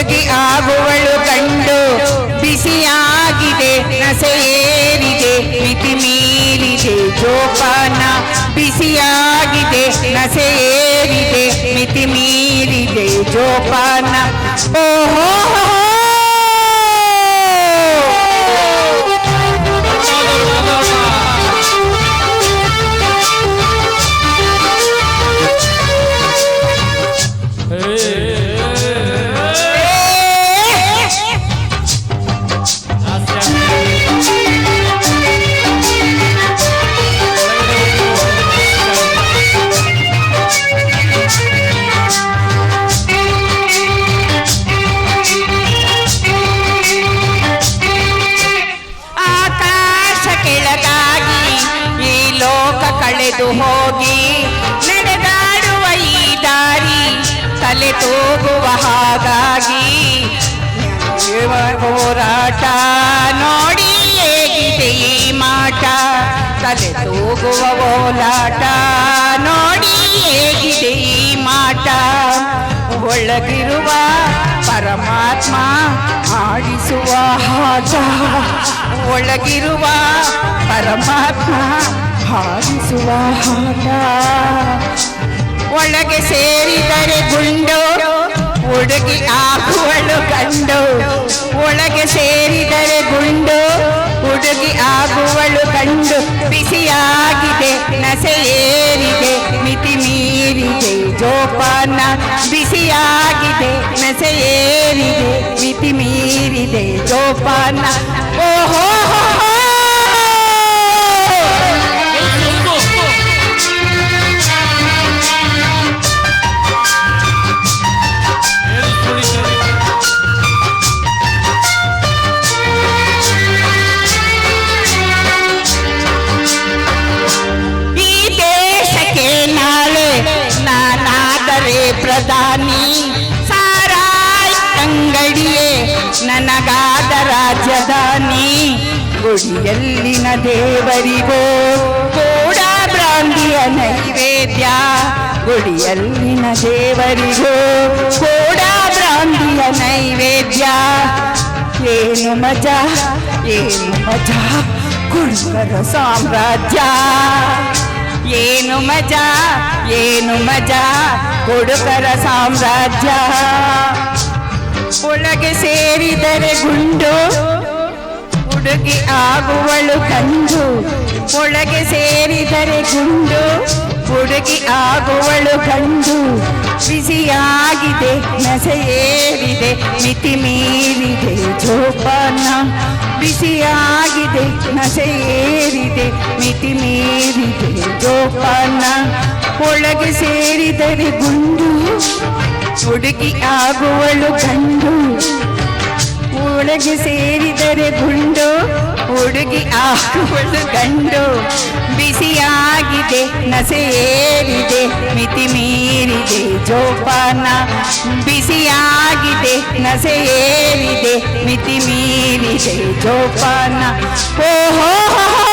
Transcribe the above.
ಹುಡುಗಿ ಆಗುವಳು ಗಂಡು ಬಿಸಿಯಾಗಿದೆ ನಸೆ ಏರಿದೆ ಮಿತಿ ಮೀರಿದೆ ಜೋಪಾನ ಬಿಸಿಯಾಗಿದೆ ನಸೆ ಏರಿದೆ ಮಿತಿ ಮೀರಿದೆ ಜೋಪಾನ ಓಹೋ ಕಳೆದು ಹೋಗಿ ನಡೆದಾಡುವ ಈ ದಾರಿ ತಲೆ ತೂಗುವ ಹಾಗಾಗಿ ಹೋರಾಟ ನೋಡಿ ಹೇಗಿದೆ ಈ ಮಾಟ ತಲೆ ತೂಗುವ ಓಲಾಟ ನೋಡಿ ಹೇಗಿದೆ ಈ ಮಾಟ ಒಳಗಿರುವ ಪರಮಾತ್ಮ ಆಡಿಸುವ ಹಾಟ ಒಳಗಿರುವ ಪರಮಾತ್ಮ ಹಾರಿಸುವ ಹಾಟ ಒಳಗೆ ಸೇರಿದರೆ ಗುಂಡು ಹುಡುಗಿ ಆಗುವಳು ಗಂಡು ಒಳಗೆ ಸೇರಿದರೆ ಗುಂಡು ಹುಡುಗಿ ಆಗುವಳು ಗಂಡು ಬಿಸಿಯಾಗಿದೆ ನಸೆ ಏರಿದೆ ಮಿತಿ ಮೀರಿದೆ ಜೋಪಾನ ಬಿಸಿಯಾಗಿದೆ ನಸೆ ಏರಿದೆ ಮಿತಿ ಮೀರಿದೆ ಜೋಪಾನ ಓಹೋ ಪ್ರಧಾನಿ ಸಾರಾಯಿ ಅಂಗಡಿಯೇ ನನಗಾದ ರಾಜಧಾನಿ ಗುಡಿಯಲ್ಲಿನ ದೇವರಿಗೋ ಕೂಡ ಬ್ರಾಂದಿಯ ನೈವೇದ್ಯ ಗುಡಿಯಲ್ಲಿನ ದೇವರಿಗೋ ಕೂಡ ಬ್ರಾಂದಿಯ ನೈವೇದ್ಯ ಏನು ಮಜಾ ಕುಡುಕರ ಸಾಮ್ರಾಜ್ಯ ಏನು ಮಜಾ ಹುಡುಗರ ಸಾಮ್ರಾಜ್ಯ ಒಳಗೆ ಸೇರಿದರೆ ಗುಂಡು ಹುಡುಗಿ ಆಗುವಳು ಗಂಡು ಒಳಗೆ ಸೇರಿದರೆ ಗುಂಡು ಹುಡುಗಿ ಆಗುವಳು ಗಂಡು ಬಿಸಿಯಾಗಿದೆ ನಸೆ ಏರಿದೆ ಮಿತಿ ಮೀರಿದೆ ಜೋಪಾನ ಬಿಸಿಯಾಗಿದೆ ನಸೆ ಏರಿದೆ ಮಿತಿ ಮೀರಿದೆ ಜೋಪಾನ ಒಳಗೆ ಸೇರಿದರೆ ಗುಂಡು ಹುಡುಗಿ ಆಗುವಳು ಗಂಡು ಒಳಗೆ ಸೇರಿದರೆ ಗುಂಡು ಹುಡುಗಿ ಆಗುವಳು ಗಂಡು ಬಿಸಿಯಾಗಿದೆ ನಸೆ ಏರಿದೆ ಮಿತಿ ಮೀರಿದೆ ಜೋಪಾನ ಬಿಸಿಯಾಗಿದೆ ನಸೆ ಏರಿದೆ ಮಿತಿ ಮೀರಿದೆ ಜೋಪಾನ ಓಹೋ